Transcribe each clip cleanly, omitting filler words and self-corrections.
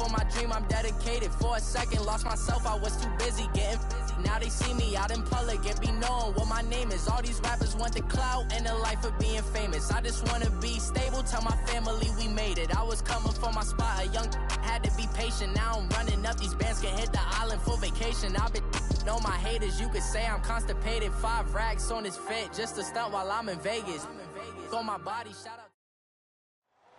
for my dream, I'm dedicated. For a second, lost myself, I was too busy getting busy. Now they see me out in public and be knowing what my name is. All these rappers want the clout and the life of being famous. I just wanna be stable, tell my family we made it. I was coming for my spot, a young had to be patient. Now I'm running up, these bands can hit the island for vacation. I've been know my haters, you could say I'm constipated. 5 racks on his fit, just to stunt while I'm in Vegas. On my body, shout out.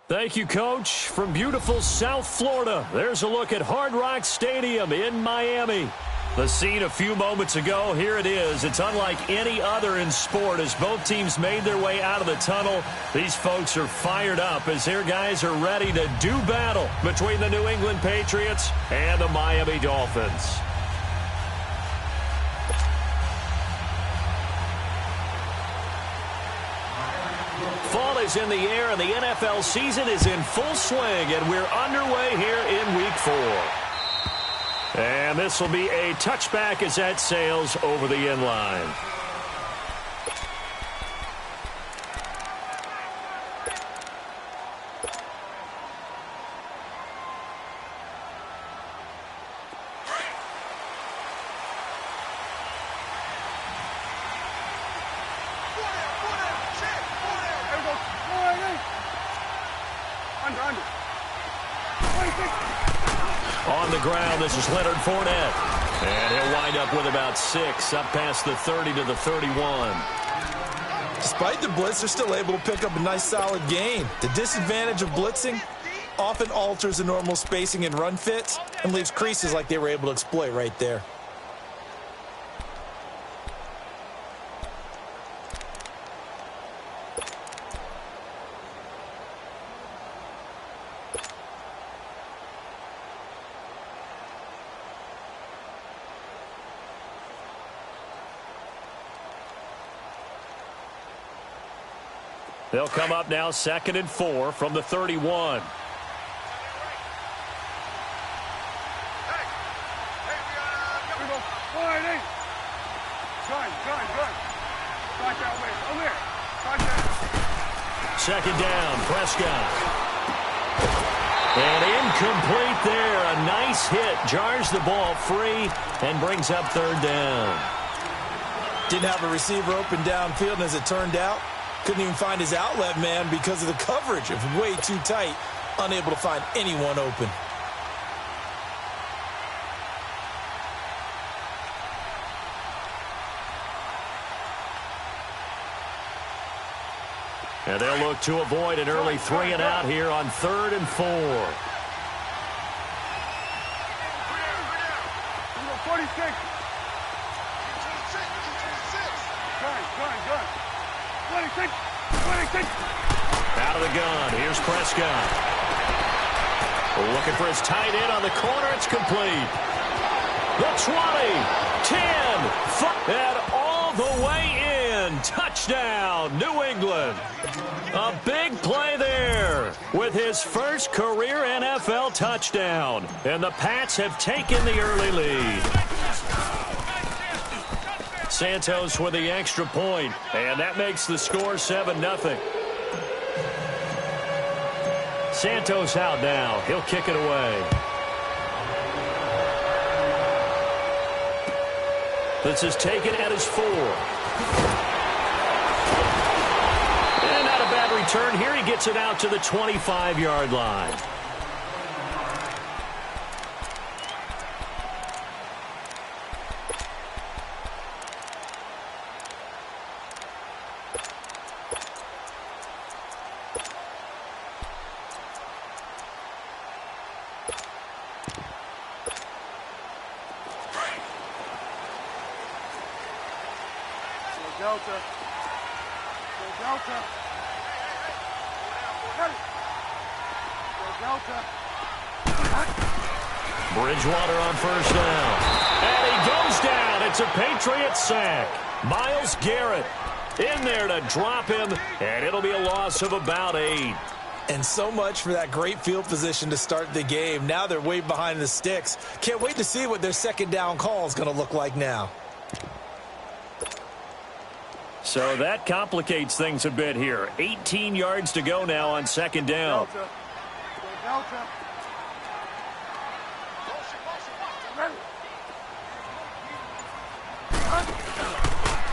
Thank you, Coach. From beautiful South Florida, there's a look at Hard Rock Stadium in Miami. The scene a few moments ago, here it is. It's unlike any other in sport as both teams made their way out of the tunnel. These folks are fired up as their guys are ready to do battle between the New England Patriots and the Miami Dolphins. Fall is in the air, and the NFL season is in full swing, and we're underway here in Week 4. And this will be a touchback as that sails over the end line. On the ground, this is Leonard Fournette. And he'll wind up with about 6, up past the 30 to the 31. Despite the blitz, they're still able to pick up a nice, solid gain. The disadvantage of blitzing often alters the normal spacing and run fits and leaves creases like they were able to exploit right there. They'll come up now 2nd and 4 from the 31. Second down, Prescott. And incomplete there. A nice hit. Jars the ball free and brings up 3rd down. Didn't have a receiver open downfield, and as it turned out, couldn't even find his outlet man because of the coverage. It was way too tight. Unable to find anyone open. And they'll look to avoid an early 3 and out here on 3rd and 4. 46. Out of the gun. Here's Prescott. Looking for his tight end on the corner. It's complete. The 20, 10, 5, and all the way in. Touchdown, New England. A big play there with his first career NFL touchdown. And the Pats have taken the early lead. Santos with the extra point, and that makes the score 7-0. Santos out now. He'll kick it away. This is taken at his 4. And not a bad return here. He gets it out to the 25-yard line. Bridgewater on 1st down. And he goes down. It's a Patriots sack. Myles Garrett in there to drop him, and it'll be a loss of about 8. And so much for that great field position to start the game. Now they're way behind the sticks. Can't wait to see what their 2nd down call is going to look like now. So that complicates things a bit here. 18 yards to go now on 2nd down.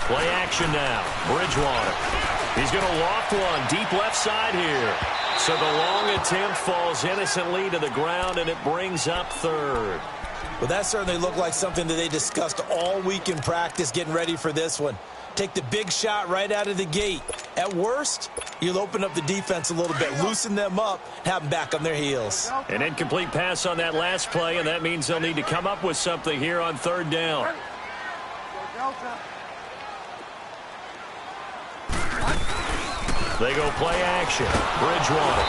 Play action now. Bridgewater. He's going to loft one deep left side here. So the long attempt falls innocently to the ground, and it brings up third. Well, that certainly looked like something that they discussed all week in practice getting ready for this one. Take the big shot right out of the gate. At worst, you'll open up the defense a little bit, loosen them up, have them back on their heels. An incomplete pass on that last play, and that means they'll need to come up with something here on third down. They go play action. Bridgewater.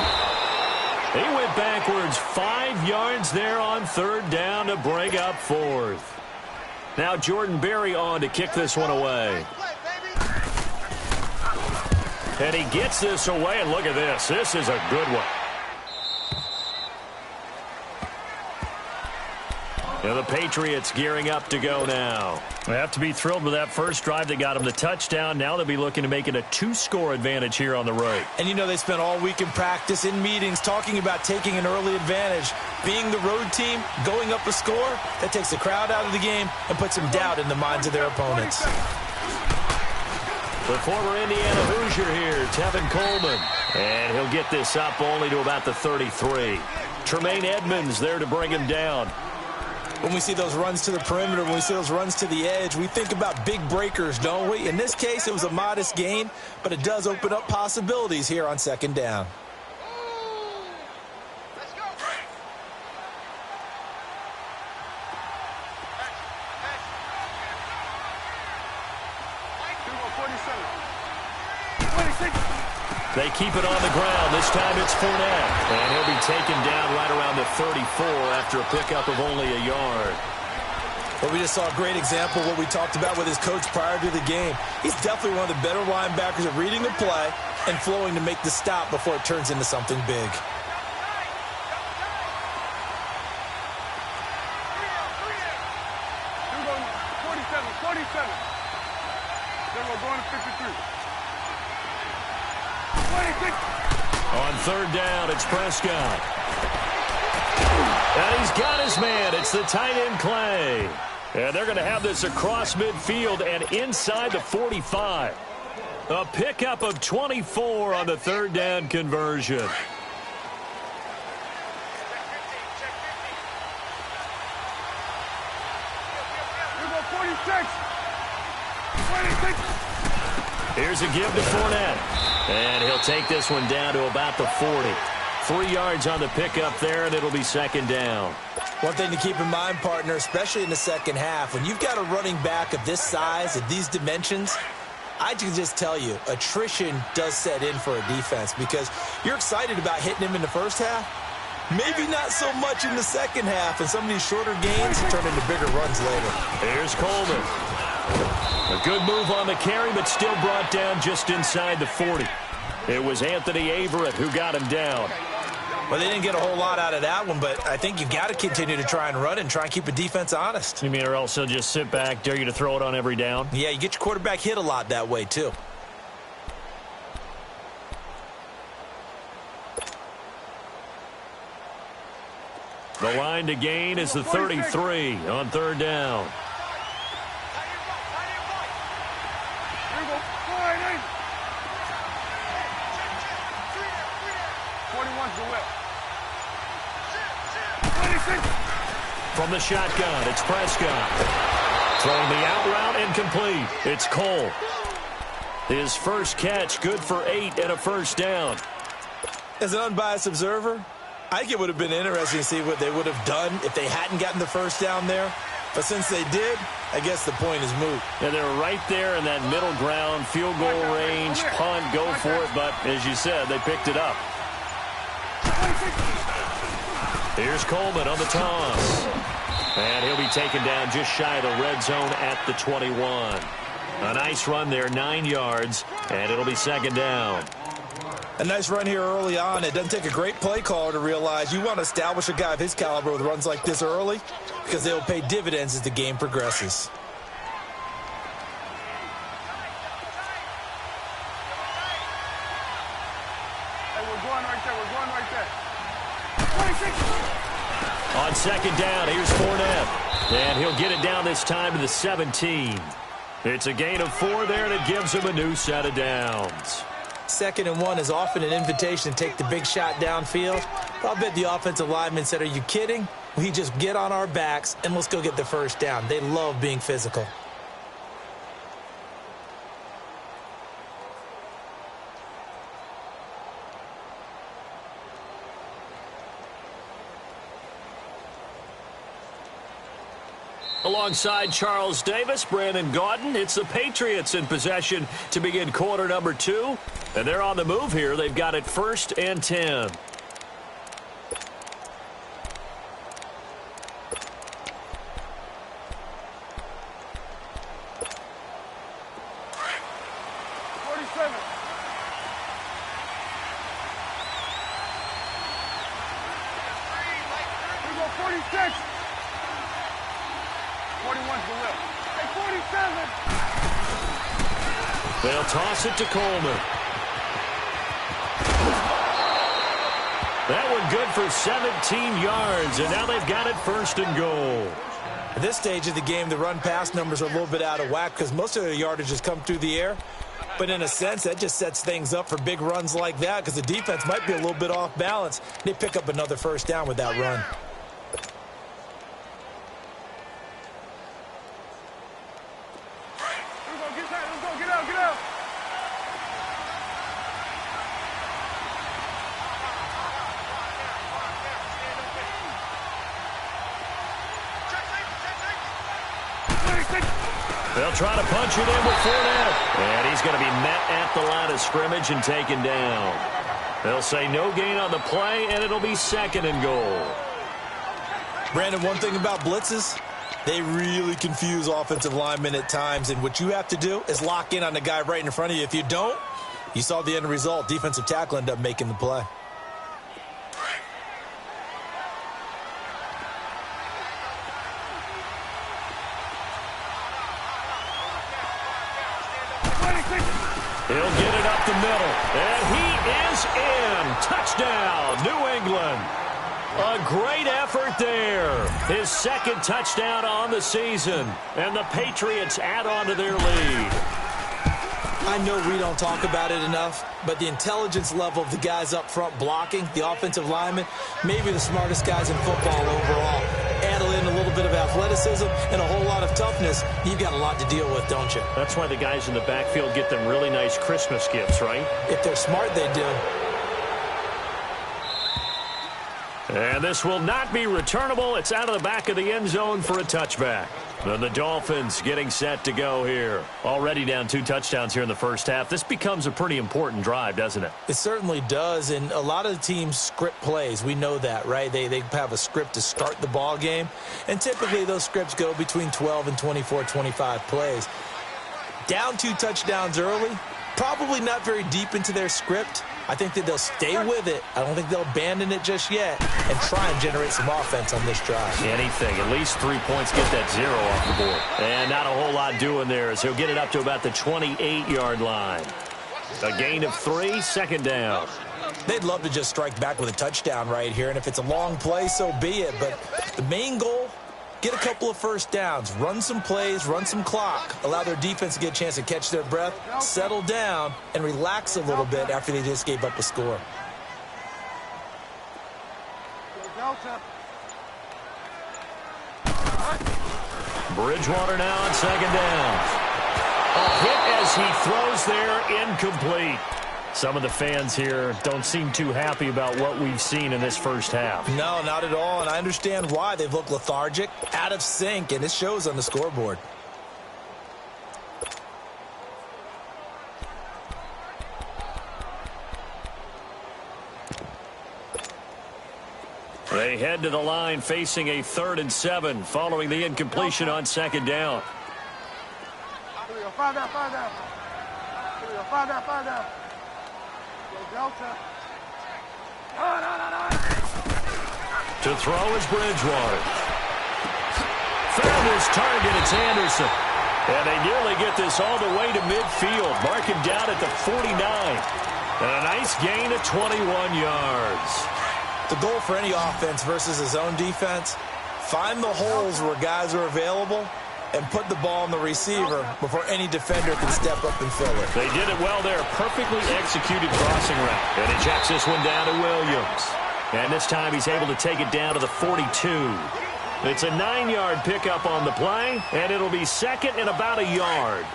He went backwards 5 yards there on third down to bring up fourth. Now Jordan Berry on to kick this one away. And he gets this away, and look at this. This is a good one. And the Patriots gearing up to go now. They have to be thrilled with that first drive that got them the touchdown. Now they'll be looking to make it a 2-score advantage here on the road. And you know they spent all week in practice, in meetings, talking about taking an early advantage. Being the road team, going up a score, that takes the crowd out of the game and puts some doubt in the minds of their opponents. The former Indiana Hoosier here, Tevin Coleman. And he'll get this up only to about the 33. Tremaine Edmonds there to bring him down. When we see those runs to the perimeter, when we see those runs to the edge, we think about big breakers, don't we? In this case, it was a modest gain, but it does open up possibilities here on second down. They keep it on the ground. This time it's Fournette. And he'll be taken down right around the 34 after a pickup of only a yard. But we just saw a great example of what we talked about with his coach prior to the game. He's definitely one of the better linebackers at reading the play and flowing to make the stop before it turns into something big. On third down, it's Prescott. And he's got his man. It's the tight end Clay. And they're going to have this across midfield and inside the 45. A pickup of 24 on the third down conversion. Here's a give to Fournette. And he'll take this one down to about the 40. 3 yards on the pickup there, and it'll be second down. One thing to keep in mind, partner, especially in the second half, when you've got a running back of this size, of these dimensions, I can just tell you, attrition does set in for a defense because you're excited about hitting him in the first half. Maybe not so much in the second half, and some of these shorter gains turn into bigger runs later. Here's Coleman. A good move on the carry, but still brought down just inside the 40. It was Anthony Averett who got him down. Well, they didn't get a whole lot out of that one, but I think you've got to continue to try and run and try and keep a defense honest. You mean or else they'll just sit back, dare you to throw it on every down? Yeah, you get your quarterback hit a lot that way, too. The line to gain is the 33 on third down. From the shotgun, it's Prescott. Throwing the out route incomplete. It's Cole. His first catch, good for 8 and a first down. As an unbiased observer, I think it would have been interesting to see what they would have done if they hadn't gotten the first down there. But since they did, I guess the point is moot. Yeah, they're right there in that middle ground, field goal range, punt, go for it. But as you said, they picked it up. Here's Coleman on the toss. And he'll be taken down just shy of the red zone at the 21. A nice run there, 9 yards, and it'll be second down. A nice run here early on. It doesn't take a great play caller to realize you want to establish a guy of his caliber with runs like this early because they'll pay dividends as the game progresses. On second down, here's Fournette. And he'll get it down this time to the 17. It's a gain of 4 there, and it gives him a new set of downs. 2nd and 1 is often an invitation to take the big shot downfield. But I bet the offensive lineman said, are you kidding? We just get on our backs and let's go get the first down. They love being physical. Alongside Charles Davis, Brandon Gaudin, it's the Patriots in possession to begin quarter number 2. And they're on the move here. They've got it 1st and 10. They'll toss it to Coleman. That one good for 17 yards, and now they've got it 1st and goal. At this stage of the game, the run-pass numbers are a little bit out of whack because most of their yardage has come through the air. But in a sense, that just sets things up for big runs like that because the defense might be a little bit off balance. They pick up another 1st down with that run. They'll try to punch it in with Fournette. And he's going to be met at the line of scrimmage and taken down. They'll say no gain on the play, and it'll be 2nd and goal. Brandon, one thing about blitzes, they really confuse offensive linemen at times. And what you have to do is lock in on the guy right in front of you. If you don't, you saw the end result. Defensive tackle ended up making the play. He'll get it up the middle, and he is in. Touchdown, New England. A great effort there. His 2nd touchdown on the season, and the Patriots add on to their lead. I know we don't talk about it enough, but the intelligence level of the guys up front blocking, the offensive linemen, maybe the smartest guys in football overall. Add in a little bit of athleticism and a whole lot of toughness, you've got a lot to deal with, don't you? That's why the guys in the backfield get them really nice Christmas gifts, right? If they're smart, they do. And this will not be returnable. It's out of the back of the end zone for a touchback. And the Dolphins getting set to go here. Already down 2 touchdowns here in the first half. This becomes a pretty important drive, doesn't it? It certainly does, and a lot of the teams script plays. We know that, right? They have a script to start the ball game, and typically those scripts go between 12 and 24, 25 plays. Down 2 touchdowns early, probably not very deep into their script. I think that they'll stay with it. I don't think they'll abandon it just yet and try and generate some offense on this drive. Anything. At least 3 points, get that 0 off the board. And not a whole lot doing there as he'll get it up to about the 28-yard line. A gain of 3, 2nd down. They'd love to just strike back with a touchdown right here, and if it's a long play, so be it. But the main goal, get a couple of 1st downs, run some plays, run some clock, allow their defense to get a chance to catch their breath, settle down, and relax a little bit after they just gave up a score. Bridgewater now on 2nd down. A hit as he throws there, incomplete. Some of the fans here don't seem too happy about what we've seen in this first half. No, not at all, and I understand why. They've looked lethargic, out of sync, and it shows on the scoreboard. They head to the line facing a 3rd and 7 following the incompletion on 2nd down. Find out. Delta. To throw is Bridgewater. Found his target, it's Anderson. And they nearly get this all the way to midfield. Mark him down at the 49. And a nice gain of 21 yards. The goal for any offense versus his own defense, find the holes where guys are available and put the ball on the receiver before any defender can step up and fill it. They did it well there. Perfectly executed crossing route. And he checks this one down to Williams. And this time he's able to take it down to the 42. It's a 9-yard pickup on the play, and it'll be second and about a yard.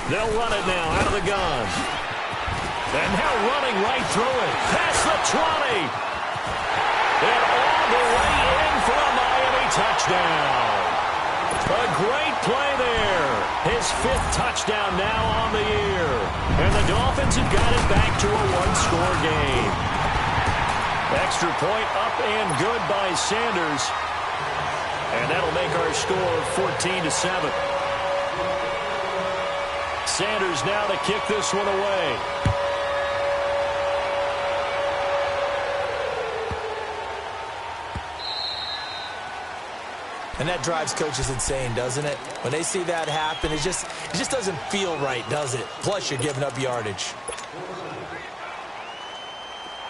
They'll run it now out of the gun. And now running right through it. Past the 20. And all the way in for a Miami touchdown. A great play there. His 5th touchdown now on the year. And the Dolphins have got it back to a one-score game. Extra point up and good by Sanders. And that'll make our score 14-7. Sanders now to kick this one away. And that drives coaches insane, doesn't it? When they see that happen, it just doesn't feel right, does it? Plus, you're giving up yardage.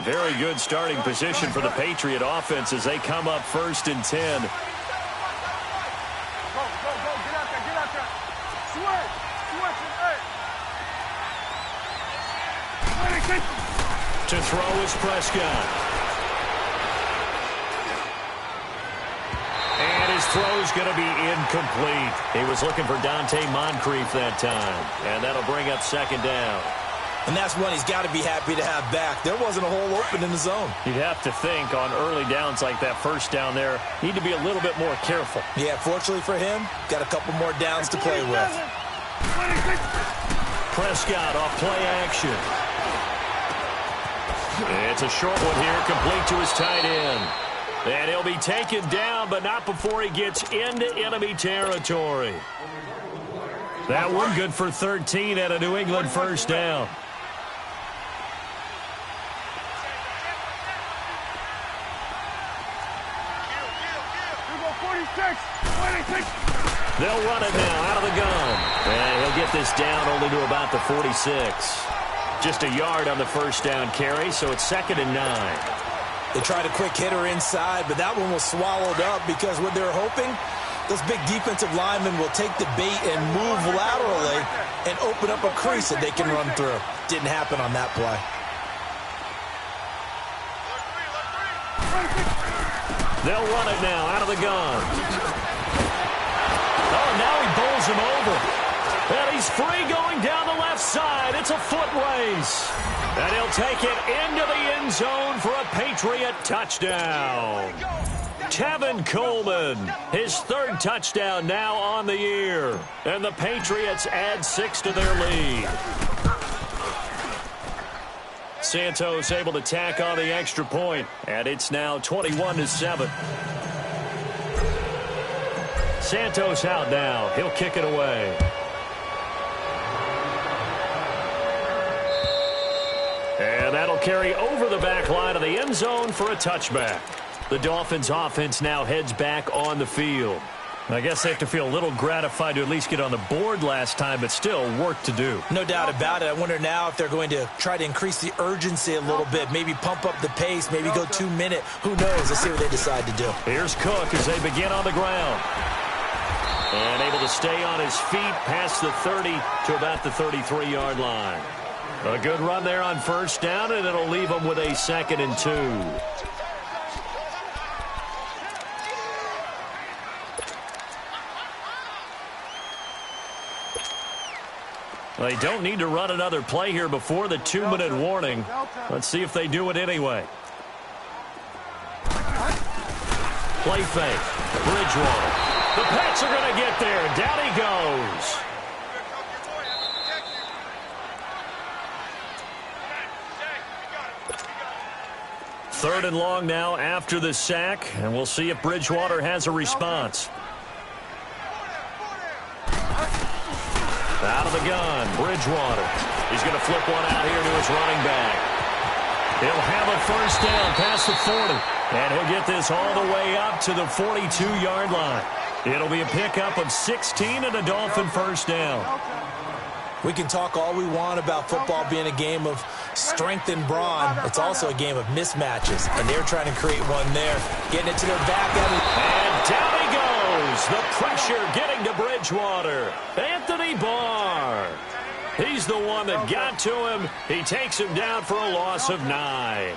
Very good starting position for the Patriot offense as they come up 1st and 10. Go, get out there. Switch it, To throw is Prescott. And his throw's going to be incomplete. He was looking for Dante Moncrief that time. And that'll bring up 2nd down. And that's one he's got to be happy to have back. There wasn't a hole open in the zone. You'd have to think on early downs like that 1st down there, need to be a little bit more careful. Yeah, fortunately for him, got a couple more downs to play with. Prescott off play action. It's a short one here, complete to his tight end. And he'll be taken down, but not before he gets into enemy territory. That one good for 13 at a New England 1st down. They'll run it now out of the gun. And he'll get this down only to about the 46. Just a yard on the 1st down carry, so it's 2nd and 9. They tried a quick hitter inside, but that one was swallowed up because what they're hoping, those big defensive linemen will take the bait and move laterally and open up a crease that they can run through. Didn't happen on that play. They'll run it now out of the gun. Oh, now he bowls him over. And he's free going down the left side. It's a foot race. And he'll take it into the end zone for a Patriot touchdown. Tevin Coleman, his 3rd touchdown now on the year. And the Patriots add 6 to their lead. Santos able to tack on the extra point. And it's now 21-7. Santos out now. He'll kick it away. And that'll carry over the back line of the end zone for a touchback. The Dolphins offense now heads back on the field. I guess they have to feel a little gratified to at least get on the board last time, but still work to do. No doubt about it. I wonder now if they're going to try to increase the urgency a little bit, maybe pump up the pace, maybe go 2-minute. Who knows? Let's see what they decide to do. Here's Cook as they begin on the ground. And able to stay on his feet past the 30 to about the 33-yard line. A good run there on 1st down, and it'll leave them with a 2nd and 2. They don't need to run another play here before the 2-minute warning. Let's see if they do it anyway. Play fake. Bridgewater. The Pats are going to get there. Down he goes. Third and long now after the sack, and we'll see if Bridgewater has a response. Out of the gun, Bridgewater. He's going to flip one out here to his running back. He'll have a 1st down past the 40, and he'll get this all the way up to the 42-yard line. It'll be a pickup of 16 and a Dolphin 1st down. We can talk all we want about football being a game of strength and brawn. It's also a game of mismatches, and they're trying to create one there. Getting it to their back end. And down he goes. The pressure getting to Bridgewater. Anthony Barr. He's the one that got to him. He takes him down for a loss of 9.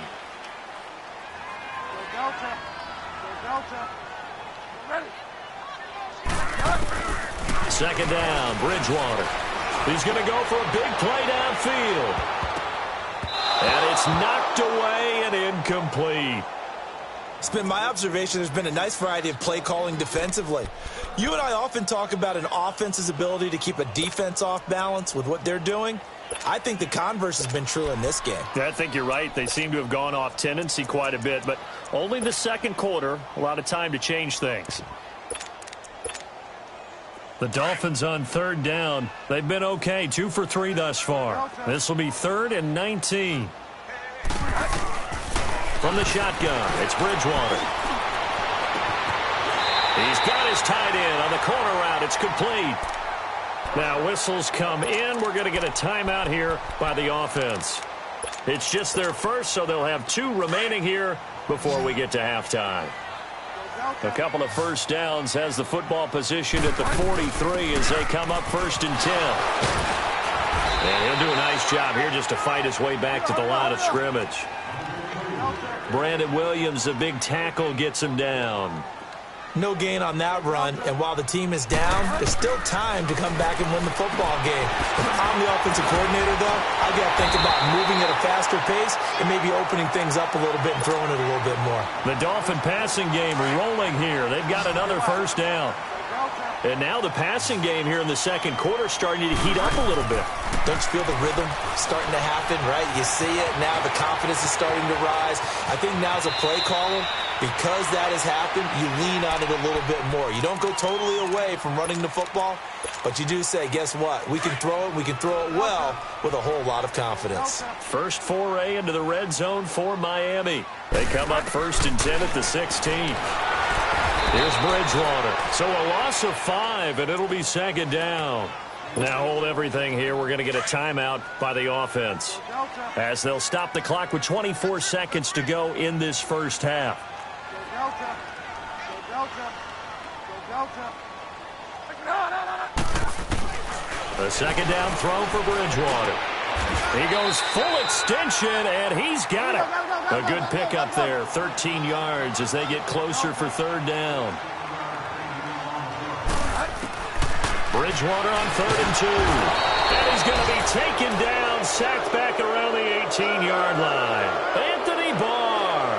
Second down, Bridgewater. He's going to go for a big play downfield. And it's knocked away and incomplete. It's been my observation there's been a nice variety of play calling defensively. You and I often talk about an offense's ability to keep a defense off balance with what they're doing. I think the converse has been true in this game. I think you're right. They seem to have gone off tendency quite a bit, but only the second quarter. A lot of time to change things. The Dolphins on third down. They've been okay, 2 for 3 thus far. This will be 3rd and 19. From the shotgun, it's Bridgewater. He's got his tight end on the corner route. It's complete. Now whistles come in. We're going to get a timeout here by the offense. It's just their first, so they'll have 2 remaining here before we get to halftime. A couple of first downs, has the football position at the 43 as they come up 1st and 10. And he'll do a nice job here just to fight his way back to the line of scrimmage. Brandon Williams, a big tackle, gets him down. No gain on that run, and while the team is down, there's still time to come back and win the football game. If I'm the offensive coordinator, though, I got to think about moving at a faster pace and maybe opening things up a little bit and throwing it a little bit more. The Dolphin passing game rolling here. They've got another first down. And now the passing game here in the second quarter starting to heat up a little bit. Don't you feel the rhythm starting to happen, right? You see it. Now the confidence is starting to rise. I think now as a play caller, because that has happened, you lean on it a little bit more. You don't go totally away from running the football, but you do say, guess what? We can throw it. We can throw it well with a whole lot of confidence. First foray into the red zone for Miami. They come up 1st and 10 at the 16. Here's Bridgewater. So a loss of 5, and it'll be 2nd down. Now hold everything here. We're going to get a timeout by the offense, as they'll stop the clock with 24 seconds to go in this first half. The second down throw for Bridgewater. He goes full extension, and he's got it. A good pickup there, 13 yards as they get closer for 3rd down. Bridgewater on 3rd and 2. And he's going to be taken down, sacked back around the 18-yard line. Anthony Barr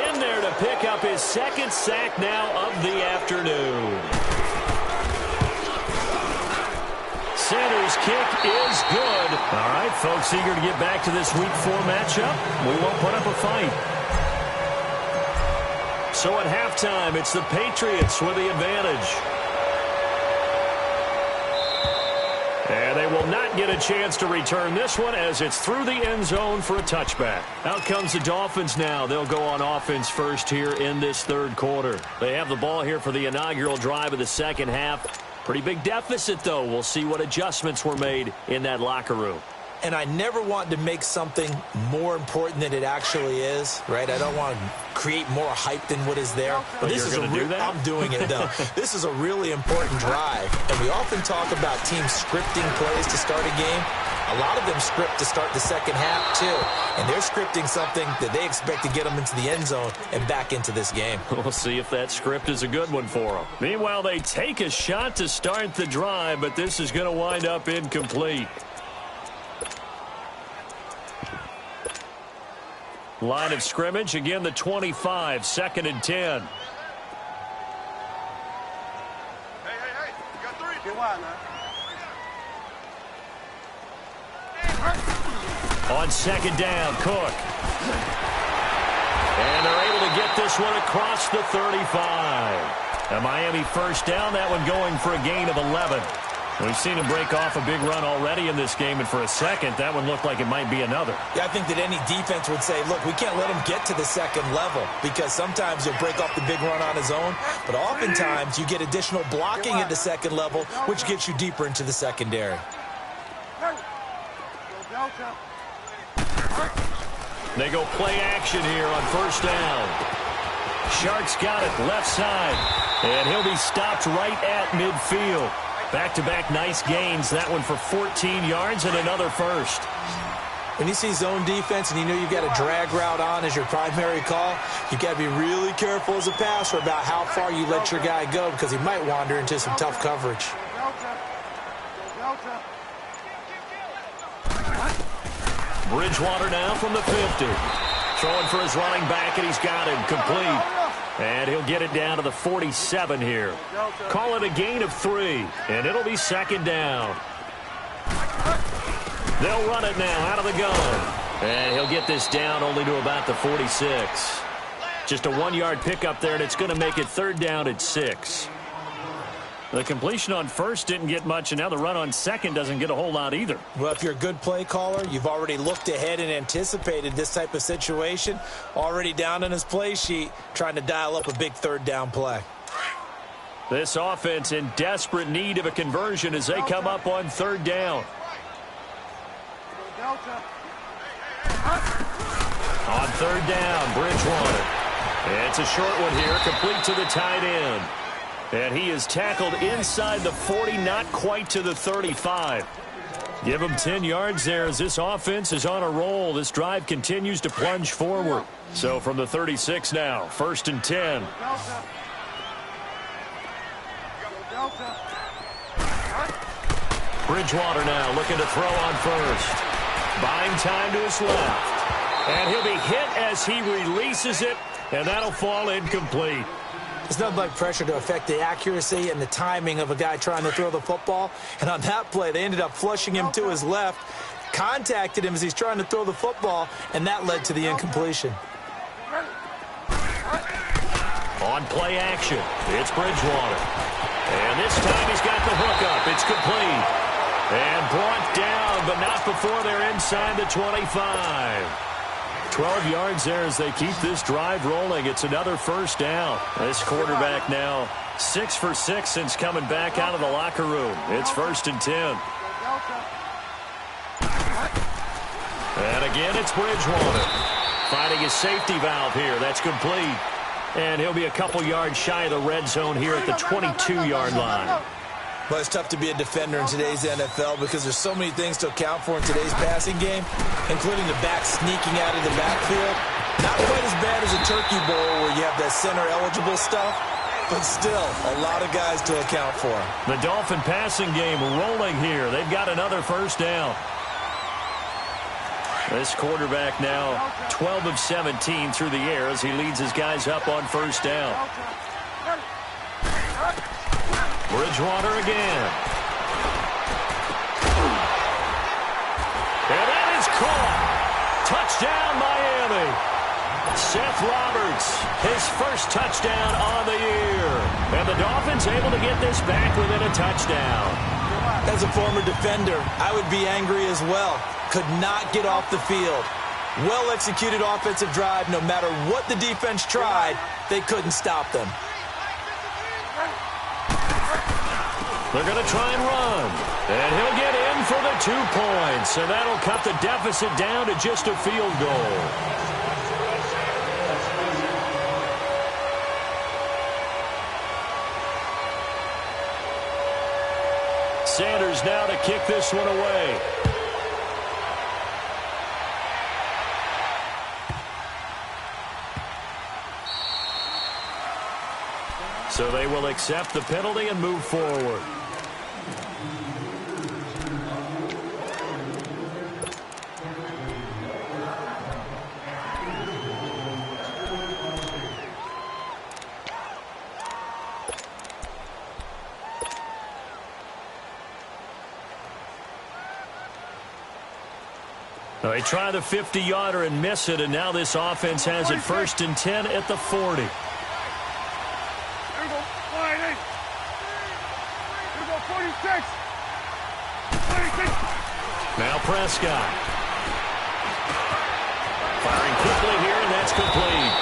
in there to pick up his 2nd sack now of the afternoon. Center's kick is good. All right, folks, eager to get back to this Week 4 matchup. We won't put up a fight. So at halftime, it's the Patriots with the advantage. And they will not get a chance to return this one as it's through the end zone for a touchback. Out comes the Dolphins now. They'll go on offense first here in this 3rd quarter. They have the ball here for the inaugural drive of the second half. Pretty big deficit, though. We'll see what adjustments were made in that locker room. And I never want to make something more important than it actually is, right? I don't want to create more hype than what is there. But this is I'm doing it, though. This is a really important drive. And we often talk about teams scripting plays to start a game. A lot of them script to start the second half, too. And they're scripting something that they expect to get them into the end zone and back into this game. We'll see if that script is a good one for them. Meanwhile, they take a shot to start the drive, but this is going to wind up incomplete. Line of scrimmage, again the 25, 2nd and 10. Hey, you got 3. Get wide, man. On 2nd down, Cook. And they're able to get this one across the 35. A Miami first down, that one going for a gain of 11. We've seen him break off a big run already in this game, and for a second, that one looked like it might be another. Yeah, I think that any defense would say, look, we can't let him get to the second level, because sometimes he'll break off the big run on his own, but oftentimes you get additional blocking at the second level, which gets you deeper into the secondary. They go play action here on first down. Sharks got it left side, and he'll be stopped right at midfield. Back-to-back nice gains. That one for 14 yards and another first. When you see zone defense and you know you've got a drag route on as your primary call, you've got to be really careful as a passer about how far you let your guy go because he might wander into some tough coverage. Bridgewater now from the 50. Throwing for his running back, and he's got him complete. And he'll get it down to the 47 here. Call it a gain of 3, and it'll be second down. They'll run it now out of the gun. And he'll get this down only to about the 46. Just a 1-yard pickup there, and it's going to make it third down at 6. The completion on first didn't get much, and now the run on second doesn't get a whole lot either. Well, if you're a good play caller, you've already looked ahead and anticipated this type of situation. Already down on his play sheet, trying to dial up a big third down play. This offense in desperate need of a conversion as they come up on third down. On third down, Bridgewater. It's a short one here, complete to the tight end. And he is tackled inside the 40, not quite to the 35. Give him 10 yards there as this offense is on a roll. This drive continues to plunge forward. So from the 36 now, first and 10. Bridgewater now looking to throw on first. Buying time to his left. And he'll be hit as he releases it, and that'll fall incomplete. It's nothing like pressure to affect the accuracy and the timing of a guy trying to throw the football. And on that play, they ended up flushing him to his left, contacted him as he's trying to throw the football, and that led to the incompletion. On play action, it's Bridgewater. And this time he's got the hook up. It's complete. And brought down, but not before they're inside the 25. 12 yards there as they keep this drive rolling. It's another first down. This quarterback now 6 for 6 since coming back out of the locker room. It's first and 10. And again, it's Bridgewater. Finding his safety valve here. That's complete. And he'll be a couple yards shy of the red zone here at the 22-yard line. Well, it's tough to be a defender in today's NFL because there's so many things to account for in today's passing game, including the back sneaking out of the backfield. Not quite as bad as a turkey bowl where you have that center-eligible stuff, but still a lot of guys to account for. The Dolphin passing game rolling here. They've got another first down. This quarterback now 12 of 17 through the air as he leads his guys up on first down. Bridgewater again. And that is caught. Touchdown, Miami. Seth Roberts, his first touchdown on the year. And the Dolphins able to get this back within a touchdown. As a former defender, I would be angry as well. Could not get off the field. Well-executed offensive drive. No matter what the defense tried, they couldn't stop them. They're going to try and run. And he'll get in for the 2 points. And that'll cut the deficit down to just a field goal. Sanders now to kick this one away. So they will accept the penalty and move forward. They try the 50-yarder and miss it, and now this offense has it first and 10 at the 40. Now Prescott. Firing quickly here, and that's complete.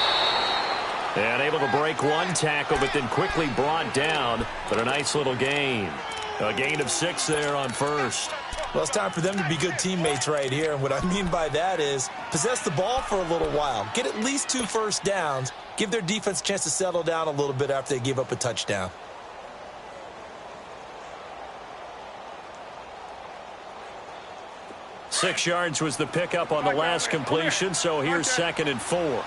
And able to break one tackle, but then quickly brought down. But a nice little gain. A gain of 6 there on first. Well, it's time for them to be good teammates right here. And what I mean by that is possess the ball for a little while. Get at least 2 first downs. Give their defense a chance to settle down a little bit after they give up a touchdown. Six yards was the pickup on the last completion, so here's 2nd and 4.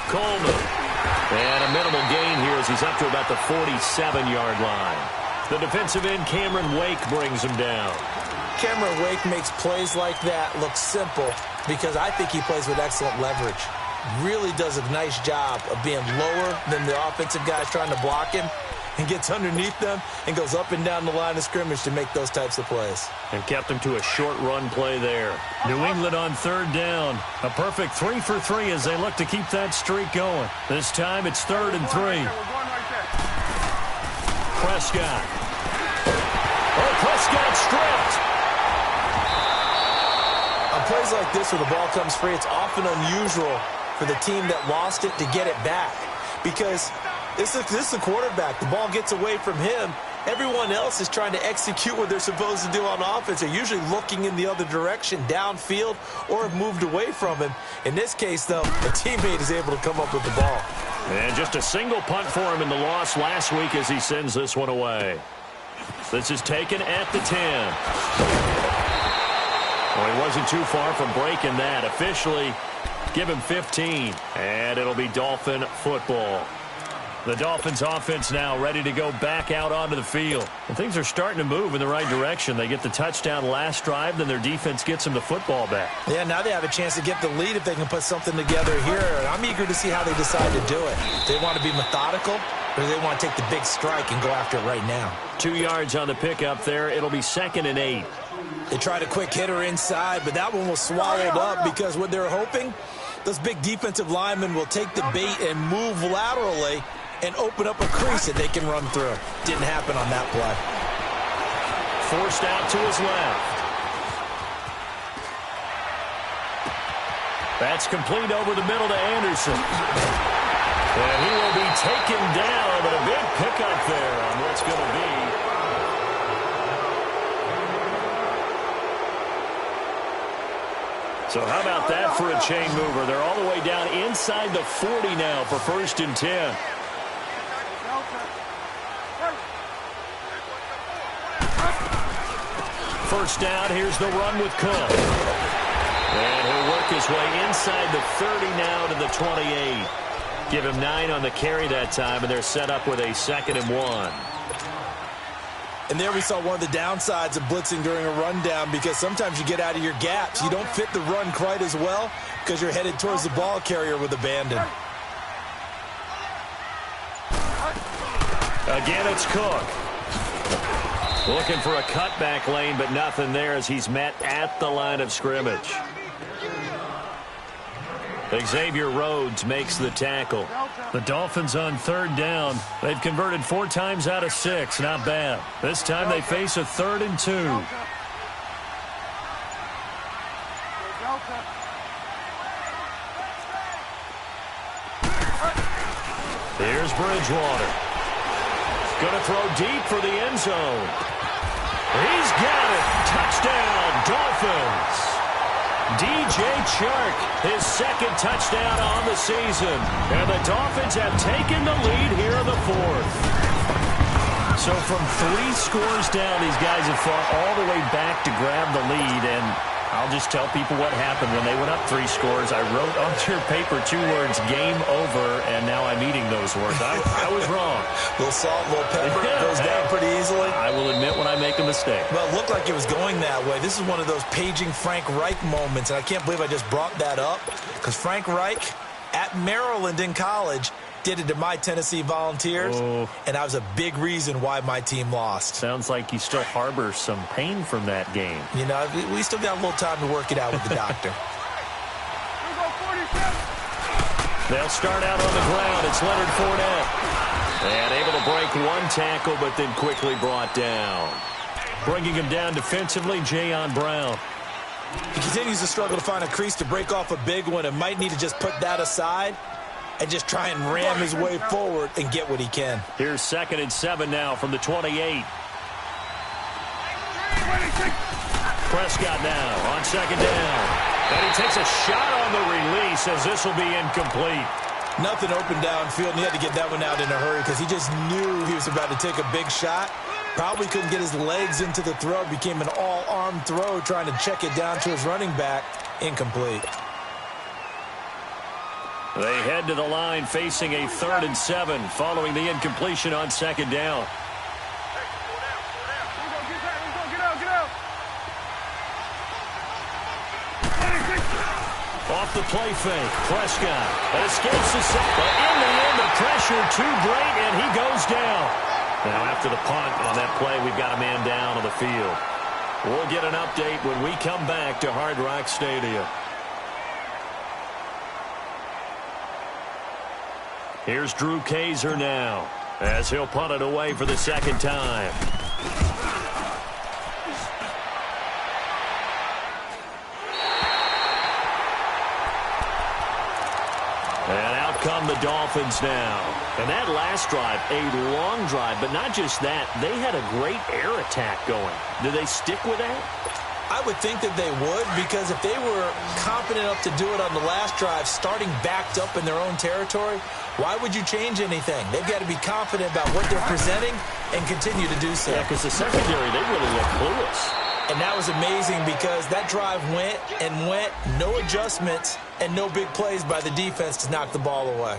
Coleman. And a minimal gain here as he's up to about the 47-yard line. The defensive end, Cameron Wake, brings him down. Cameron Wake makes plays like that look simple because I think he plays with excellent leverage. Really does a nice job of being lower than the offensive guys trying to block him and gets underneath them and goes up and down the line of scrimmage to make those types of plays. And kept him to a short run play there. New England on 3rd down. A perfect 3 for 3 as they look to keep that streak going. This time it's 3rd and 3. Prescott. Oh, Prescott stripped. On plays like this where the ball comes free, it's often unusual for the team that lost it to get it back because this is the quarterback. The ball gets away from him. Everyone else is trying to execute what they're supposed to do on offense. They're usually looking in the other direction, downfield, or have moved away from him. In this case, though, a teammate is able to come up with the ball. And just a single punt for him in the loss last week as he sends this one away. This is taken at the 10. Well, he wasn't too far from breaking that. Officially, give him 15. And it'll be Dolphin football. The Dolphins offense now ready to go back out onto the field. And things are starting to move in the right direction. They get the touchdown last drive, then their defense gets them the football back. Yeah, now they have a chance to get the lead if they can put something together here. And I'm eager to see how they decide to do it. Do they want to be methodical, or do they want to take the big strike and go after it right now? 2 yards on the pickup there. It'll be 2nd and 8. They tried a quick hitter inside, but that one was swallowed up because what they're hoping, those big defensive linemen will take the bait and move laterally and open up a crease that they can run through. Didn't happen on that play. Forced out to his left. That's complete over the middle to Anderson. And he will be taken down, but a big pickup there on what's going to be. So how about that for a chain mover? They're all the way down inside the 40 now for 1st and 10. First down, here's the run with Cook. And he'll work his way inside the 30 now to the 28. Give him 9 on the carry that time, and they're set up with a 2nd and 1. And there we saw one of the downsides of blitzing during a rundown because sometimes you get out of your gaps. You don't fit the run quite as well because you're headed towards the ball carrier with abandon. Again, it's Cook. Looking for a cutback lane, but nothing there as he's met at the line of scrimmage. Xavier Rhodes makes the tackle. The Dolphins on 3rd down. They've converted 4 times out of 6. Not bad. This time they face a 3rd and 2. Here's Bridgewater. Going to throw deep for the end zone. He's got it. Touchdown, Dolphins. DJ Chark, his 2nd touchdown on the season. And the Dolphins have taken the lead here in the 4th. So from 3 scores down, these guys have fought all the way back to grab the lead. And I'll just tell people what happened when they went up 3 scores. I wrote onto your paper 2 words, game over, and now I'm eating those words. I was wrong. A little salt, a little pepper, goes down pretty easily. I will admit when I make a mistake. Well, it looked like it was going that way. This is one of those paging Frank Reich moments, and I can't believe I just brought that up because Frank Reich at Maryland in college did it to my Tennessee Volunteers, and that was a big reason why my team lost. Sounds like you still harbor some pain from that game. You know, we still got a little time to work it out with the doctor. They'll start out on the ground. It's Leonard Fournette. And able to break 1 tackle, but then quickly brought down. Bringing him down defensively, Jayon Brown. He continues to struggle to find a crease to break off a big one and might need to just put that aside and just try and ram his way forward and get what he can. Here's 2nd and 7 now from the 28. Prescott now on 2nd down. And he takes a shot on the release as this will be incomplete. Nothing open downfield, and he had to get that one out in a hurry because he just knew he was about to take a big shot. Probably couldn't get his legs into the throw. Became an all-arm throw trying to check it down to his running back. Incomplete. They head to the line facing a 3rd and 7 following the incompletion on 2nd down. Off the play fake, Prescott escapes the sack, but in the end, the pressure too great, and he goes down. Now, after the punt on that play, we've got a man down on the field. We'll get an update when we come back to Hard Rock Stadium. Here's Drew Kaiser now, as he'll punt it away for the 2nd time. And out come the Dolphins now. And that last drive, a long drive, but not just that. They had a great air attack going. Do they stick with that? I would think that they would, because if they were confident enough to do it on the last drive, starting backed up in their own territory, why would you change anything? They've got to be confident about what they're presenting and continue to do so. Yeah, because the secondary, they really look clueless. And that was amazing because that drive went and went, no adjustments, and no big plays by the defense to knock the ball away.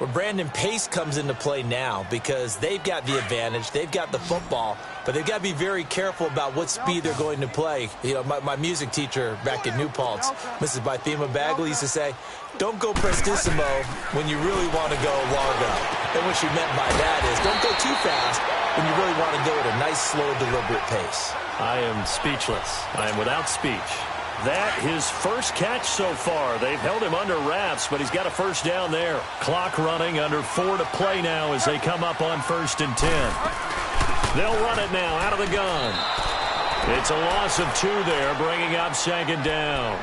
Well, Brandon, pace comes into play now because they've got the advantage. They've got the football, but they've got to be very careful about what speed they're going to play. You know, my music teacher back in New Paltz, Mrs. Bythema Bagley, used to say, don't go prestissimo when you really want to go largo. And what she meant by that is don't go too fast when you really want to go at a nice, slow, deliberate pace. I am speechless. I am without speech. That, his first catch so far. They've held him under wraps, but he's got a first down there. Clock running, under 4 to play now as they come up on 1st and 10. They'll run it now out of the gun. It's a loss of 2 there, bringing up 2nd down.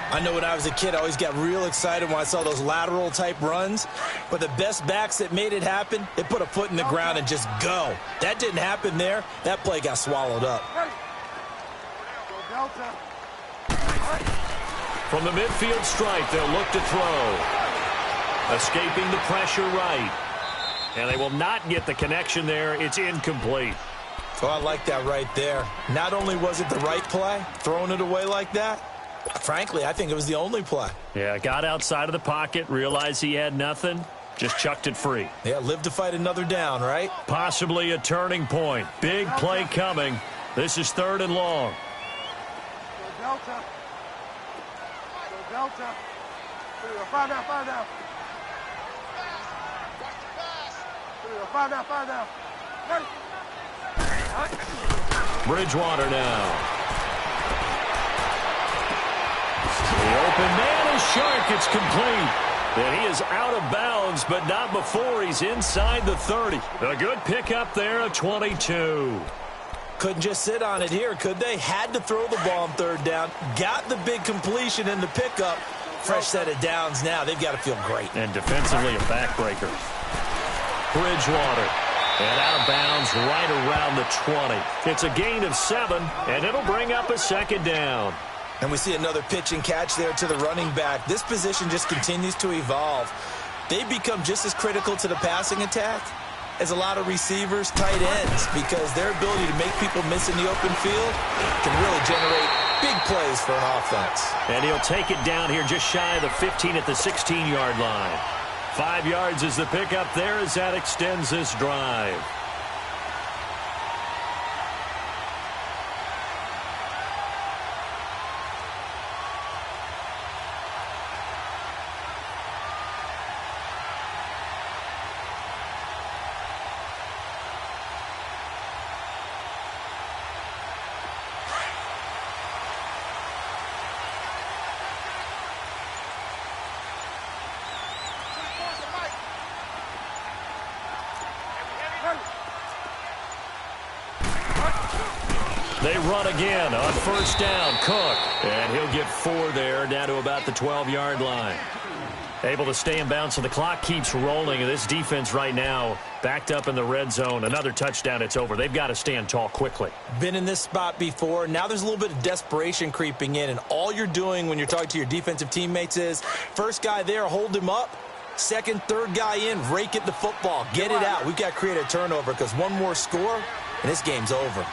I know when I was a kid, I always got real excited when I saw those lateral-type runs. But the best backs that made it happen, they put a foot in the ground and just go. That didn't happen there. That play got swallowed up. From the midfield stripe, they'll look to throw. Escaping the pressure right. And they will not get the connection there. It's incomplete. Oh, I like that right there. Not only was it the right play, throwing it away like that, frankly, I think it was the only play. Yeah, got outside of the pocket, realized he had nothing, just chucked it free. Yeah, live to fight another down, right? Possibly a turning point. Big play coming. This is 3rd and long. Delta. Delta. 5 down, 5 down. 5 down, 5 down. Bridgewater now. The open man is Shark. It's complete. And he is out of bounds, but not before he's inside the 30. A good pickup there, a 22. Couldn't just sit on it here, could they? Had to throw the ball on 3rd down. Got the big completion in the pickup. Fresh set of downs now. They've got to feel great. And defensively a backbreaker. Bridgewater. And out of bounds right around the 20. It's a gain of 7, and it'll bring up a 2nd down. And we see another pitch and catch there to the running back. This position just continues to evolve. They become just as critical to the passing attack as a lot of receivers, tight ends, because their ability to make people miss in the open field can really generate big plays for an offense. And he'll take it down here just shy of the 15 at the 16-yard line. 5 yards is the pickup there as that extends this drive. They run again on first down. Cook. And he'll get 4 there, down to about the 12-yard line. Able to stay in bounds, so the clock keeps rolling. And this defense right now backed up in the red zone. Another touchdown, it's over. They've got to stand tall quickly. Been in this spot before. Now there's a little bit of desperation creeping in. And all you're doing when you're talking to your defensive teammates is, first guy there, hold him up. Second, third guy in, rake it the football. Get it out. We've got to create a turnover because one more score, and this game's over.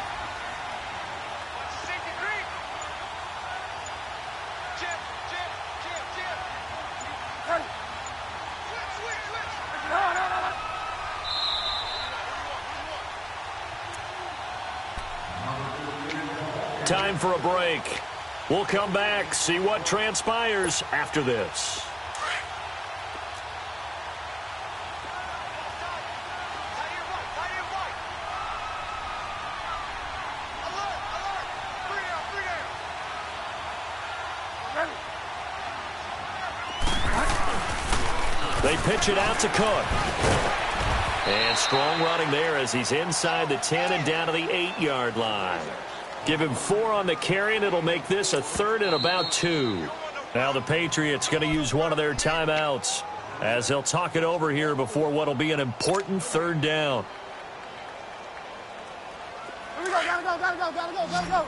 Time for a break. We'll come back, see what transpires after this. They pitch it out to Cook. And strong running there as he's inside the 10 and down to the 8-yard line. Give him 4 on the carry, and it'll make this a 3rd and about 2. Now the Patriots going to use one of their timeouts as they'll talk it over here before what will be an important 3rd down. Here we go, gotta go.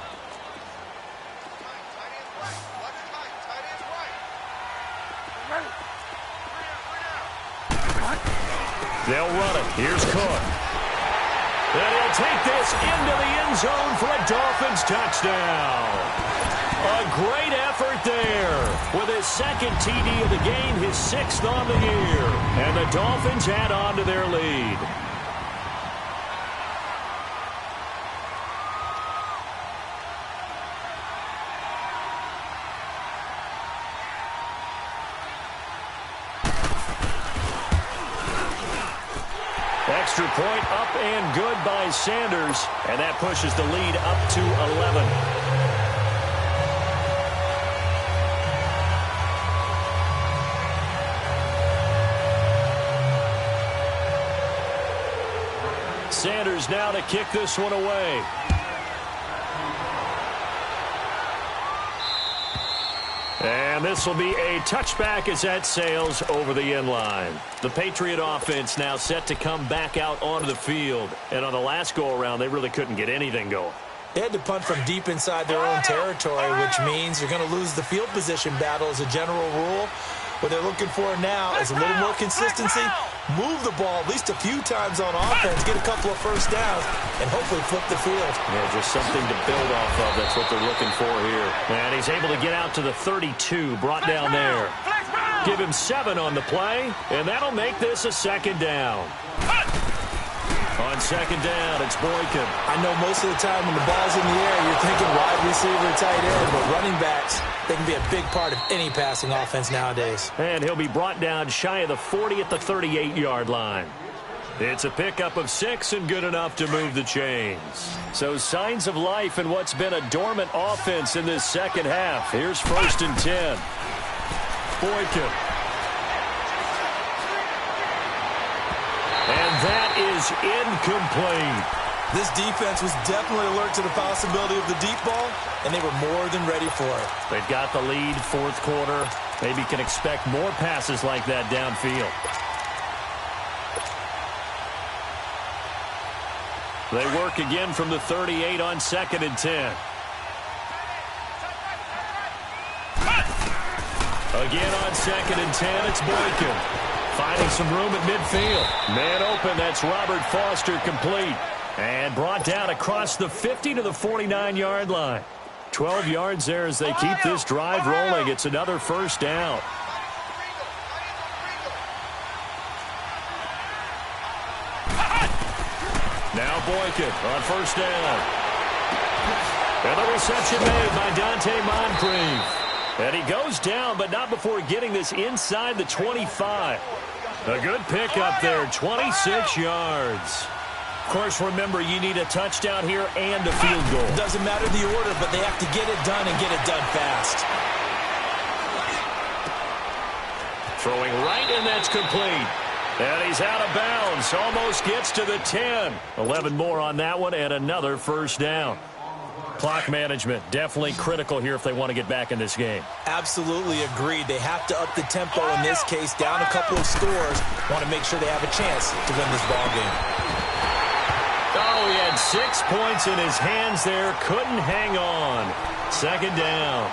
They'll run it. Here's Cook. And he'll take this into the end zone for a Dolphins touchdown. A great effort there with his 2nd TD of the game, his 6th on the year. And the Dolphins add on to their lead. Extra point up and good by Sanders, and that pushes the lead up to 11. Sanders now to kick this one away. And this will be a touchback as that sails over the end line. The Patriot offense now set to come back out onto the field. And on the last go-around, they really couldn't get anything going. They had to punt from deep inside their own territory, which means you're going to lose the field position battle as a general rule. What they're looking for now is a little more consistency, move the ball at least a few times on offense, get a couple of first downs, and hopefully flip the field. Yeah, just something to build off of. That's what they're looking for here. And he's able to get out to the 32, brought down there. Give him 7 on the play, and that'll make this a 2nd down. On 2nd down, it's Boykin. I know most of the time when the ball's in the air, you're thinking wide receiver, tight end, but running backs, they can be a big part of any passing offense nowadays. And he'll be brought down shy of the 40 at the 38-yard line. It's a pickup of 6 and good enough to move the chains. So signs of life in what's been a dormant offense in this second half. Here's 1st and 10. Boykin. And that is incomplete. This defense was definitely alert to the possibility of the deep ball, and they were more than ready for it. They've got the lead, 4th quarter. Maybe can expect more passes like that downfield. They work again from the 38 on 2nd and 10. Again on 2nd and 10, it's Boykin. Finding some room at midfield. Man open, that's Robert Foster complete. And brought down across the 50 to the 49-yard line. 12 yards there as they keep this drive rolling. It's another 1st down. Now Boykin on 1st down. And the reception made by Dante Moncrief. And he goes down, but not before getting this inside the 25. A good pickup there, 26 yards. Of course, remember, you need a touchdown here and a field goal. Doesn't matter the order, but they have to get it done and get it done fast. Throwing right, and that's complete. And he's out of bounds. Almost gets to the 10. 11 more on that one, and another 1st down. Clock management, definitely critical here if they want to get back in this game. Absolutely agreed. They have to up the tempo in this case, down a couple of scores. Want to make sure they have a chance to win this ball game. Oh, he had 6 points in his hands there. Couldn't hang on. Second down.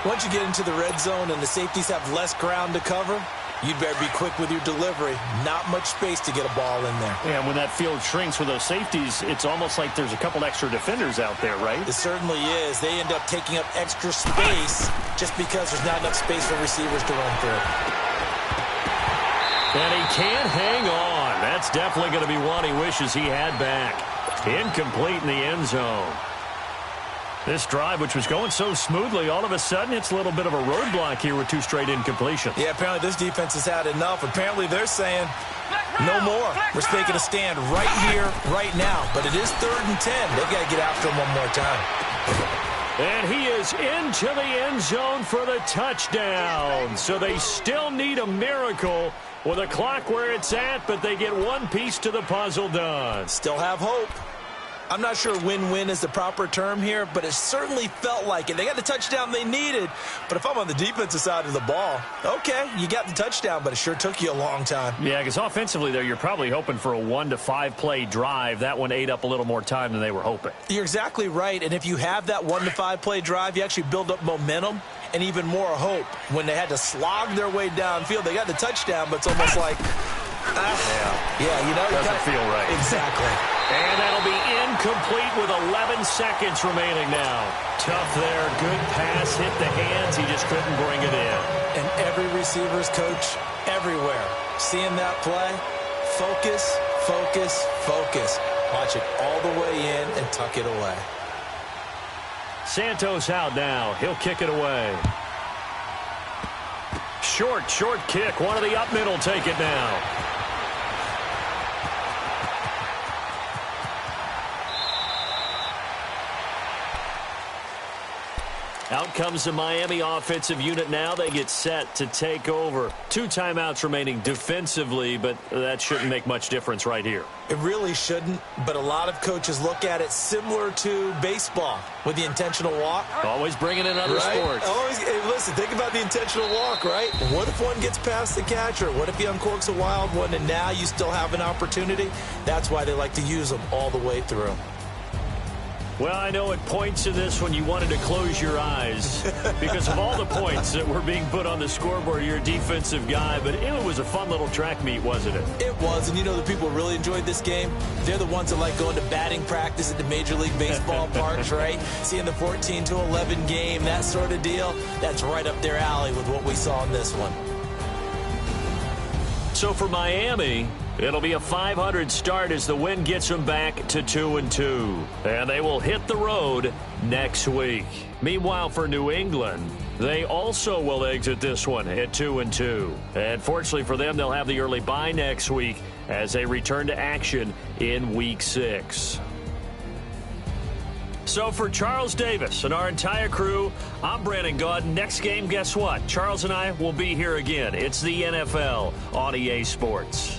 Once you get into the red zone and the safeties have less ground to cover, you'd better be quick with your delivery. Not much space to get a ball in there. Yeah, when that field shrinks for those safeties, it's almost like there's a couple extra defenders out there, right? It certainly is. They end up taking up extra space just because there's not enough space for receivers to run through. And he can't hang on. That's definitely going to be one he wishes he had back. Incomplete in the end zone. This drive, which was going so smoothly, all of a sudden it's a little bit of a roadblock here with 2 straight incompletions. Yeah, apparently this defense has had enough. Apparently they're saying, no more. We're taking a stand right here, right now. But it is 3rd and 10. They've got to get after him one more time. And he is into the end zone for the touchdown. So they still need a miracle with a clock where it's at, but they get one piece to the puzzle done. Still have hope. I'm not sure win-win is the proper term here, but it certainly felt like it. They got the touchdown they needed, but if I'm on the defensive side of the ball, okay, you got the touchdown, but it sure took you a long time. Yeah, because offensively there, you're probably hoping for a 1 to 5 play drive. That one ate up a little more time than they were hoping. You're exactly right, and if you have that 1 to 5 play drive, you actually build up momentum and even more hope. When they had to slog their way downfield, they got the touchdown, but it's almost like, yeah, you know, doesn't feel right. Exactly. And that'll be incomplete with 11 seconds remaining now. Tough there. Good pass. Hit the hands. He just couldn't bring it in. And every receiver's coach everywhere. Seeing that play, focus, focus, focus. Watch it all the way in and tuck it away. Santos out now. He'll kick it away. Short kick. One of the up middle take it now. Out comes the Miami offensive unit now. They get set to take over. 2 timeouts remaining defensively, but that shouldn't make much difference right here. It really shouldn't, but a lot of coaches look at it similar to baseball with the intentional walk. Always bringing in other sports. Always, hey, listen, think about the intentional walk, right? What if one gets past the catcher? What if he uncorks a wild one and now you still have an opportunity? That's why they like to use them all the way through. Well, I know at points in this one you wanted to close your eyes because of all the points that were being put on the scoreboard. You're a defensive guy, but it was a fun little track meet, wasn't it? It was, and you know the people who really enjoyed this game? They're the ones that like going to batting practice at the Major League Baseball parks, right? Seeing the 14-11 game, that sort of deal, that's right up their alley with what we saw in this one. So for Miami, it'll be a 500 start as the win gets them back to 2-2. And they will hit the road next week. Meanwhile, for New England, they also will exit this one at 2-2. And fortunately for them, they'll have the early bye next week as they return to action in Week 6. So for Charles Davis and our entire crew, I'm Brandon Gaudin. Next game, guess what? Charles and I will be here again. It's the NFL on EA Sports.